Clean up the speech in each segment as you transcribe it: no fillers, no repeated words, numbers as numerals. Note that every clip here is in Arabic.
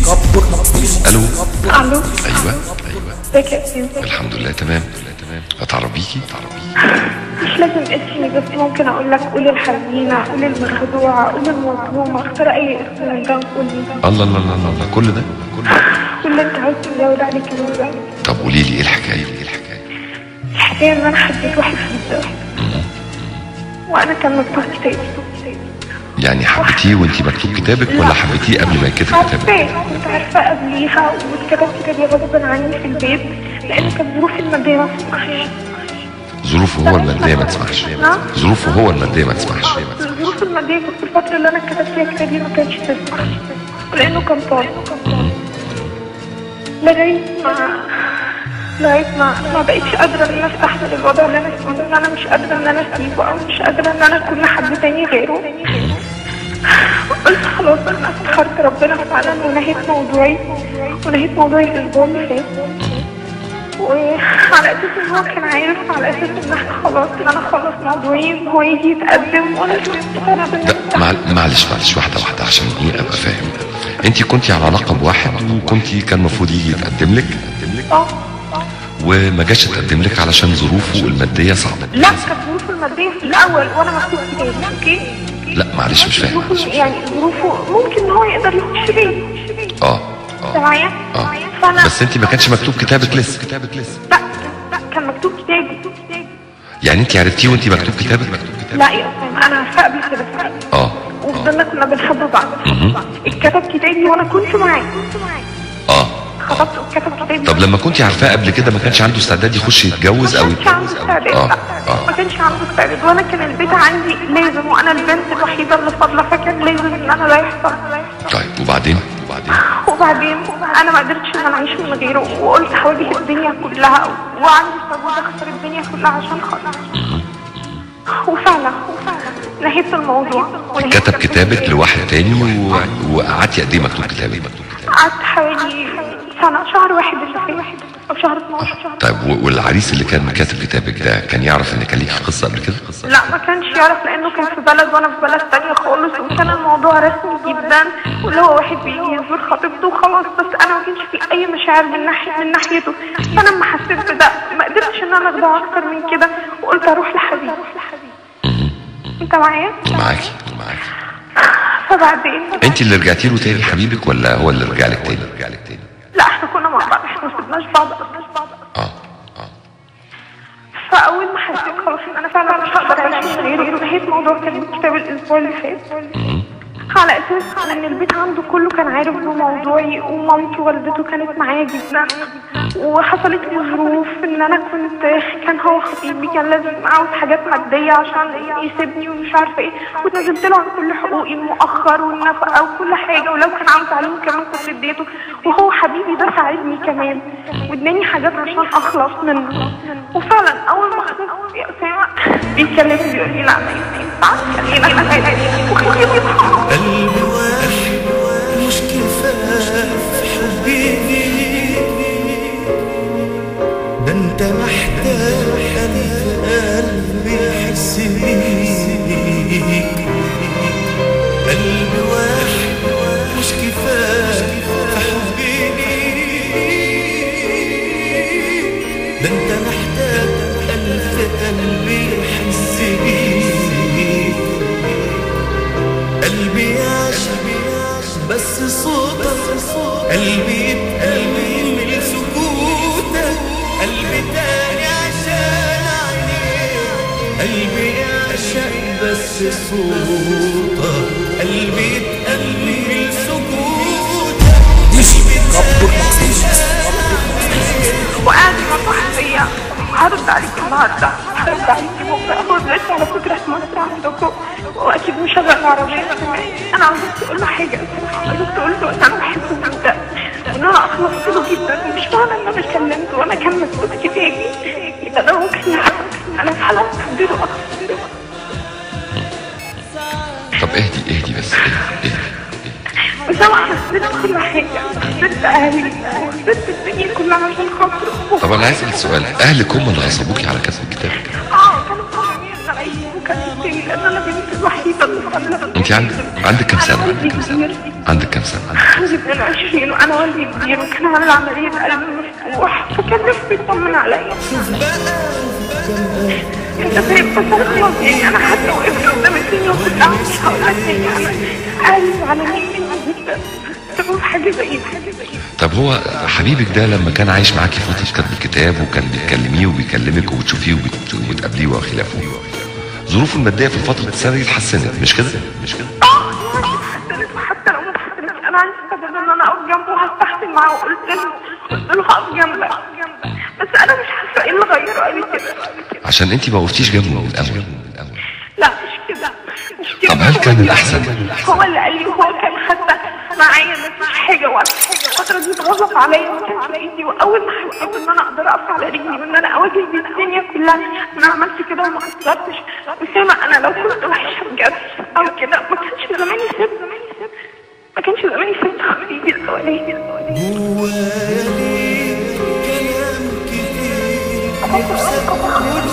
الو. الو. ايوه. ازيك يا استاذ؟ الحمد لله تمام. اتعرف بيكي؟ مش لازم اسمي، بس ممكن اقول لك قول الحزينه، قول المخدوعه، قول المظلومه، اختار اي اسم من ده وقولي. الله الله الله الله، كل ده قول اللي انت عاوز تزود عليه كمان. طب قولي لي ايه الحكايه؟ الحكايه ان انا حبيت واحد جدا، وانا كان مكتوب كتابي. يعني حبيتيه وانتي مكتوب كتابك ولا حبيتيه قبل ما يتكتب كتابك؟ عارفاه، كنت عارفاه قبليها واتكتب كتابي غصبا عني في البيت لان كانت ظروفي الماديه ما تسمحش. ظروفه هو الماديه ما تسمحش. ظروفه هو الماديه ما تسمحش. الظروف الماديه في الفتره اللي انا كتبت فيها كتابي ما كانتش تسمح، ولانه كان طالب. لغايه ما بقيتش قادره ان انا استحمل الوضع اللي انا فيه، ان انا مش قادره ان انا اسيبه او مش قادره ان انا اكون لحد تاني غيره. قلت خلاص انا استخرت ربنا فعلا ونهيت موضوعي الاسبوع اللي فات، وعلى اساس ان هو كان عارف، على اساس ان احنا خلاص ان انا خلص موضوعي ان هو يجي يتقدم وانا مش مقتنعه بالنسبه. معلش واحده عشان ايه ابقى فاهم. انتي كنتي على لقب واحد كان المفروض يجي يتقدم لك وما جاش يتقدم لك علشان ظروفه الماديه صعبه. لا، كانت ظروفه الماديه في الاول وانا مكتوب كتابي. اوكي. لا معلش مش فاهم. يعني ظروفه ممكن ان هو يقدر يخش بيه. معايا؟ بس انت ما كانش مكتوب كتابك لسه. لا كان مكتوب كتابي. يعني انت عرفتيه وانت مكتوب كتابك؟ لا يا أسامة، انا عارفاه قبل كده فعلا. وفضلنا كنا بنحب بعض. اتكتب كتابي وانا كنت معاه. خطبت واتكتب كتابي. طب لما كنت عارفاه قبل كده ما كانش عنده استعداد يخش يتجوز او ما كانش عنده استعداد. ما كانش عنده استعداد، وانا كان البيت عندي لازم، وانا البنت الوحيده اللي فاضله، فكان لازم ان انا ده يحصل. طيب وبعدين انا ما قدرتش ان انا اعيش من غيره، وقلت هواجه الدنيا كلها، وعندي استعداد اخسر الدنيا كلها عشان خاطر. وفعلا نهيت الموضوع. كتب كتابك لواحد تاني وقعدتي قد ايه مكتوب كتابك؟ قعدت حوالي سنه، شهر واحد اللي فات او شهر 12. طيب والعريس اللي كان كاتب كتابك ده كان يعرف ان كان ليك قصه قبل كده؟ لا ما كانش يعرف، لانه كان في بلد وانا في بلد تانية خالص، وكان الموضوع رسمي جدا، واللي هو واحد بيجي يزور خطيبته وخلاص. بس انا ما كانش في اي مشاعر من ناحيته. فانا لما حسيت بده ما قدرتش ان انا اخده اكتر من كده، وقلت اروح لحبيبي. انت معايا؟ معاكي. فبعدين انت اللي رجعتي له تاني لحبيبك ولا هو اللي رجع لك تاني؟ لا احنا كنا مع بعض، احنا ما سيبناش بعض. فاول ما حسيت خلاص ان انا فعلا مش هقدر اعيش من غيره، نهيت موضوع كتاب الاسبوع اللي فات، على اساس ان البيت عنده كله كان عارف انه موضوعي، ومامته والدته كانت معايا جدا، وحصلت لي ظروف ان انا كان هو خطيبي، كان لازم عاوز حاجات ماديه عشان يسيبني ومش عارفه ايه، واتنازلت له عن كل حقوقي المؤخر والنفقه وكل حاجه، ولو كان عاوز تعليم كمان كنت اديته، وهو حبيبي ده ساعدني كمان واداني حاجات عشان اخلص منه. وفعلا اول ما خلصت يا اسامه بيكلمني بيقول لي لا ما ينفعش، خلينا قلبي واحد مش كفاية حبيبي، ده انت محتاج قلبي يحس بيك. قلبي واحد مش كفاية حبيبي، ده انت محتاج قلبي يحس بيك. قلبي يعشق بس صوتك، قلبي يتألم سكوتك، قلبي تاني عشان عينيك. قلبي يعشق بس صوتك، قلبي يتألم سكوتك، قلبي تاني عشان عينيك. وقاعد مطرح فيا هرد عليك النهارده، هرد عليك بكره، هو دلوقتي على فكره في مصر عندكم، واكيد مش هبقى العربيه كمان. انا عاوزك تقول له حاجه، عاوزك تقول له ان انا بحبه جدا، وان انا اخلصت له جدا. مش معنى ان انا كلمته وانا كان مكتوب كتابي يبقى ده ممكن يعرف انا فعلا بحبه اكتر. طب اهدي بس اهدي. وسواء خسرت كل حاجه، خسرت اهلي وخسرت الدنيا كلها عشان خاطره. طب انا عايز اسال سؤال، اهلك هم اللي غصبوكي على كتب الكتاب؟ كانوا صعبين عليا، وكان يستاهل لان انا بنتي الوحيده اللي فضلت. انت عندك كام سنه؟ عندك كام سنه؟ عندي 22 وانا والدي كبير وكان عامل عمليه قلب مفتوح فكان نفسه يطمن عليا. انت فاهم بس خلاص يعني انا حتى وقفت قدام الدنيا وكنت مش هقول لك تاني انا قالب على نفسي جدا تقول حاجه زي طب هو حبيبك ده لما كان عايش معاكي فتره كتب الكتاب وكان بتكلميه وبيكلمك وبتشوفيه وبتقابليه وخلافه، ظروفه الماديه في فتره السنه دي اتحسنت مش كده؟ اتحسنت وحتى لو ما اتحسنتش انا عندي استعداد ان انا اقف جنبه وهستحمل معاه وقلت له هقف جنبك بس انا مش حاسه ايه اللي غيره قوي كده عشان انت ما وقفتيش جنبه من الاول. لا مش كده. طب هل كان الاحسن؟ هو اللي قال لي وهو كان حتى معايا مفيش حاجه ولا الفتره دي اتغلط عليا وما كانش في ايدي واول ما حسيت ان انا اقدر اقف على رجلي وان انا اواجه بيه الدنيا كلها انا عملت كده وما قصرتش. وسامع انا لو كنت وحشه بجد او كده ما كانش زماني سبت حبيبي الاولاني. جوايا ليه كلام كتير نفسك تقوله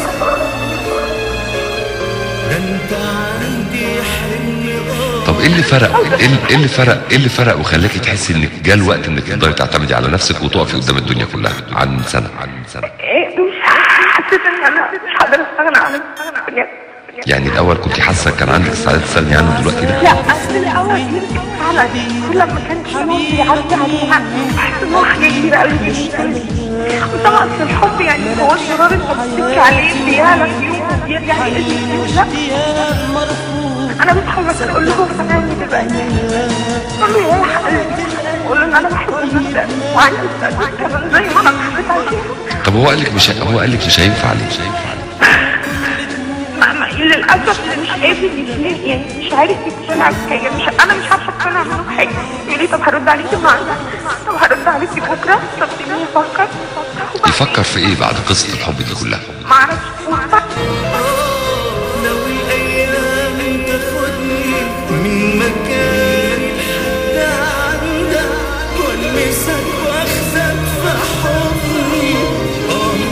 ده انت عندي حلم. طب ايه اللي فرق وخلاكي تحسي انك جه الوقت انك تقدري تعتمدي على نفسك وتقفي قدام الدنيا كلها عن سنه؟ مش حسيت ان انا مش هقدر استغنى عنه بجد. يعني الاول كنت حاسه كان عندك استعداد تستغني عنه دلوقتي لا؟ لا اصل الاول يمكن فعلا كل ما كان كلامه بيعدي عليها بحس ان هو حاجه كبيره قوي بالنسبه لي. وطبعا اصل الحب يعني هو الشرار اللي بتبكي عليه بيعلى في يوم وبيرجع يقل لا انا بتحرك اقول له هو فناني دلوقتي اقول له يا حبيبي اقول له ان انا بحبه جدا وعندي استعداد كمان زي ما انا حبيت عليه. طب هو قال لك مش هينفع ليه؟ للاسف مش قادر يعني مش عارف يقتنع بحاجه انا مش عارفه اقتنع منه بحاجه. يقول لي طب هرد عليكي النهارده طب هرد عليكي بكره طب سيبني يفكر في ايه بعد قصه الحب دي كلها؟ معرفش. لو الايام تاخدني من مكاني لحد عندك والمسك واخدك في حضني.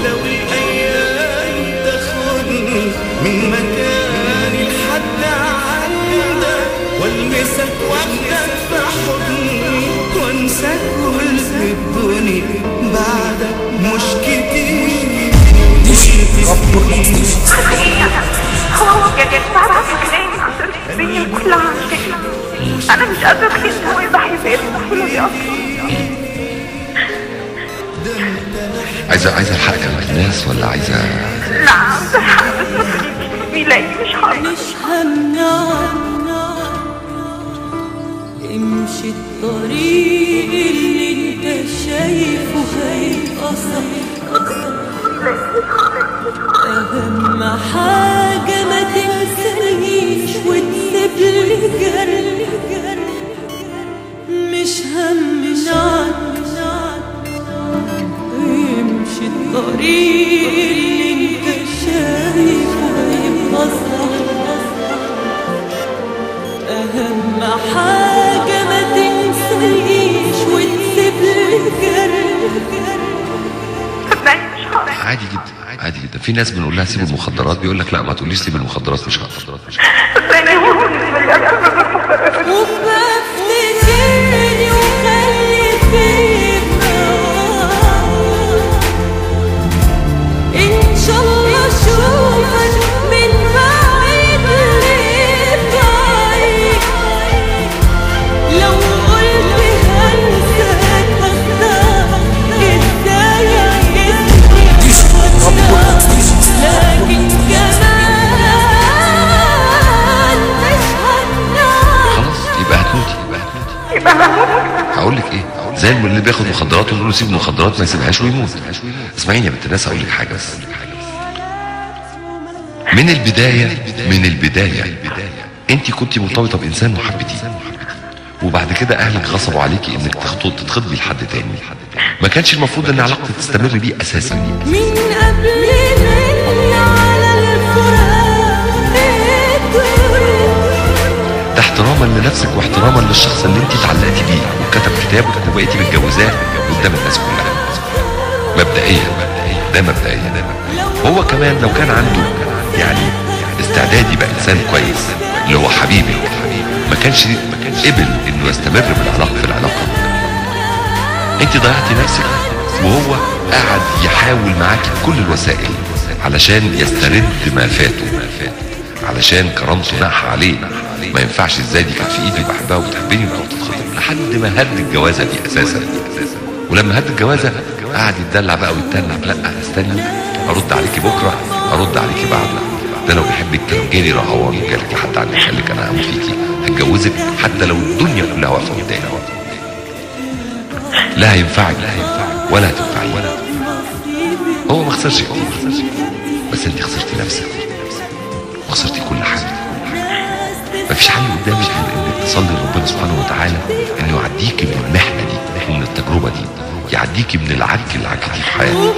لو الايام تاخدني من مكاني لحد عندك والمسك واخدك في حضني وانسى كل الدنيا بعدك مش كتير. هو بجد بعرف كلامي خسرت الدنيا كلها عشان انا مش قادره اتخيل ان هو يضحي بيا بالطفوله دي اصلا. عايزه الحق من الناس ولا عايزه؟ لا عايزه الحق بس ما تخلينيش تسيبني مش امشي الطريق اللي انت شايفه هيبقى صح. اهم حاجة ما تنسانيش وتسيبلي جري مش همنعك. امشي الطريق اللي انت شايفه هيبقى صح. اهم حاجة ما تنسانيش وتسيبلي جري عادي جدا. في ناس بنقول لها سيب المخدرات بيقول لك لا ما تقوليش سيب المخدرات مش هقدر. وبفتكرني وخلي فينا ان شاء الله اشوفك من بعيد لبعيد. لو قلت هنساك هختار ازاي لكن كمان مش هتنام. خلاص يبقى هتموتي. هقول لك ايه؟ زي اللي بياخد مخدرات ونقول له سيب المخدرات ما يسيبهاش ويموت. اسمعيني يا بنت الناس هقول لك حاجه بس. من البدايه انت كنت مرتبطه بانسان وحبتيه وبعد كده اهلك غصبوا عليكي انك تتخطبي لحد تاني. ما كانش المفروض ان علاقتك تستمر بيه اساسا. من قبل مني على الفراق ده احتراما لنفسك واحتراما للشخص اللي انت اتعلقتي بيه وكتب كتابك وبقيتي متجوزاه قدام الناس كلها. مبدئيا هو كمان لو كان عنده يعني استعداد يبقى انسان كويس اللي هو حبيبك ما كانش قبل انه يستمر في العلاقه. انت ضيعتي نفسك وهو قاعد يحاول معاكي بكل الوسائل علشان يسترد ما فاته، علشان كرامته ناحة عليه. ما ينفعش ازاي، دي كانت في ايدي بحبها وبتحبني وبتتخطب، لحد ما هد الجوازه دي اساسا. ولما هد الجوازه قعد يتدلع بقى ويتنع، لا استني ارد عليكي بكره، ارد عليكي بعده. ده لو بيحبك كان جالي رهوان وجالك لحد عندك قال لك انا هموت فيكي هتجوزك حتى لو الدنيا كلها واقفه قدامي. لا هينفعك ولا هتنفعي. هو ما خسرش كتير، بس انت خسرتي نفسك وخسرتي كل حاجه. مفيش حل قدامك غير انك تصلي لربنا سبحانه وتعالى انه يعديكي من المحنه دي ومن التجربه دي، يعديكي من العك اللي عكتيه في حياتك.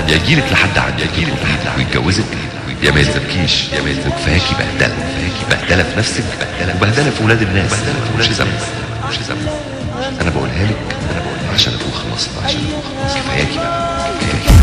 يا يجيلك لحد عندك ويتجوزك يا ما يلزمكيش، وكفاكي بهدله في نفسك وبهدله في ولاد الناس. مش ذنب. انا بقولها لك عشان ابقى خلصنا، كفاكي بقى كفاكي.